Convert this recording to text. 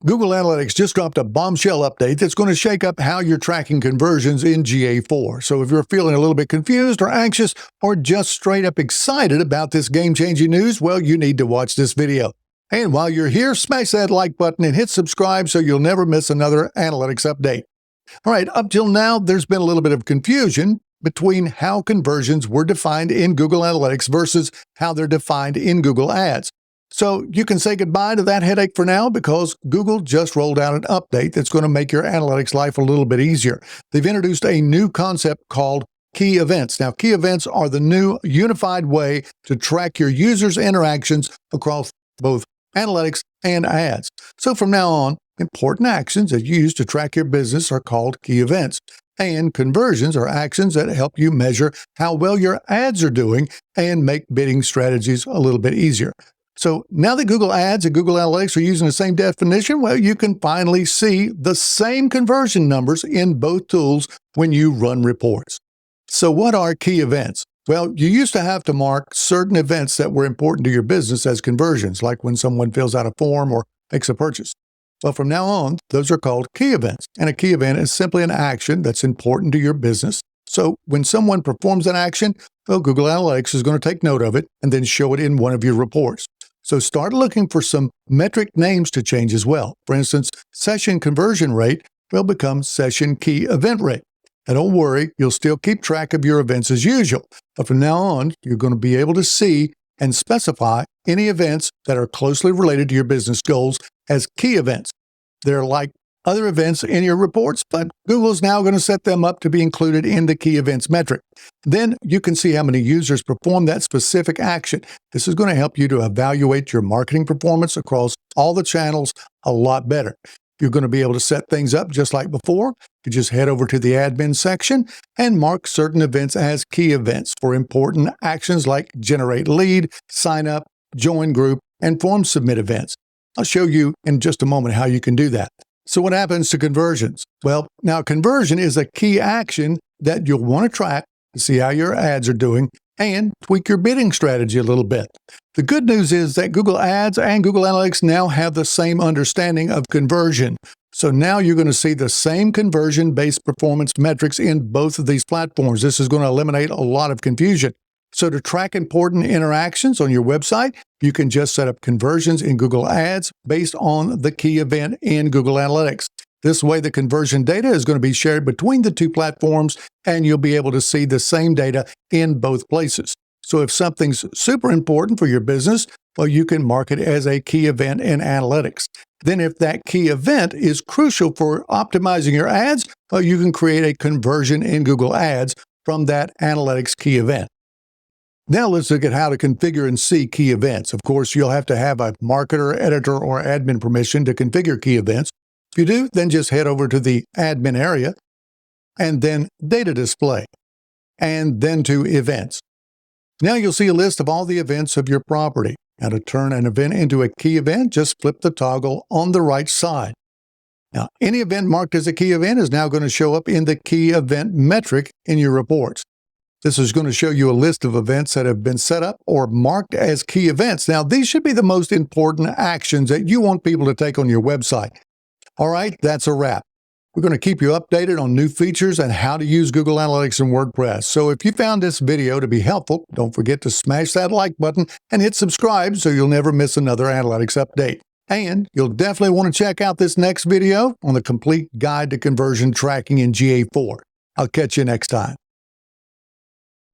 Google Analytics just dropped a bombshell update that's going to shake up how you're tracking conversions in GA4. So if you're feeling a little bit confused or anxious or just straight up excited about this game-changing news, well, you need to watch this video. And while you're here, smash that like button and hit subscribe so you'll never miss another analytics update. All right, up till now, there's been a little bit of confusion between how conversions were defined in Google Analytics versus how they're defined in Google Ads. So you can say goodbye to that headache for now because Google just rolled out an update that's going to make your analytics life a little bit easier. They've introduced a new concept called key events. Now, key events are the new unified way to track your users' interactions across both analytics and ads. So from now on, important actions that you use to track your business are called key events. And conversions are actions that help you measure how well your ads are doing and make bidding strategies a little bit easier. So now that Google Ads and Google Analytics are using the same definition, well, you can finally see the same conversion numbers in both tools when you run reports. So what are key events? Well, you used to have to mark certain events that were important to your business as conversions, like when someone fills out a form or makes a purchase. Well, from now on, those are called key events. And a key event is simply an action that's important to your business. So when someone performs an action, well, Google Analytics is going to take note of it and then show it in one of your reports. So start looking for some metric names to change as well. For instance, session conversion rate will become session key event rate. Now don't worry, you'll still keep track of your events as usual. But from now on, you're going to be able to see and specify any events that are closely related to your business goals as key events. They're like other events in your reports, but Google's now going to set them up to be included in the key events metric. Then you can see how many users perform that specific action. This is going to help you to evaluate your marketing performance across all the channels a lot better. You're going to be able to set things up just like before. You just head over to the admin section and mark certain events as key events for important actions like generate lead, sign up, join group, and form submit events. I'll show you in just a moment how you can do that. So what happens to conversions? Well, now conversion is a key action that you'll want to track to see how your ads are doing and tweak your bidding strategy a little bit. The good news is that Google Ads and Google Analytics now have the same understanding of conversion. So now you're going to see the same conversion-based performance metrics in both of these platforms. This is going to eliminate a lot of confusion. So to track important interactions on your website, you can just set up conversions in Google Ads based on the key event in Google Analytics. This way, the conversion data is going to be shared between the two platforms, and you'll be able to see the same data in both places. So if something's super important for your business, well, you can mark it as a key event in Analytics. Then if that key event is crucial for optimizing your ads, well, you can create a conversion in Google Ads from that Analytics key event. Now let's look at how to configure and see key events. Of course, you'll have to have a marketer, editor, or admin permission to configure key events. If you do, then just head over to the admin area and then data display and then to events. Now you'll see a list of all the events of your property. Now to turn an event into a key event, just flip the toggle on the right side. Now, any event marked as a key event is now going to show up in the key event metric in your reports. This is going to show you a list of events that have been set up or marked as key events. Now, these should be the most important actions that you want people to take on your website. All right, that's a wrap. We're going to keep you updated on new features and how to use Google Analytics and WordPress. So if you found this video to be helpful, don't forget to smash that like button and hit subscribe so you'll never miss another analytics update. And you'll definitely want to check out this next video on the complete guide to conversion tracking in GA4. I'll catch you next time.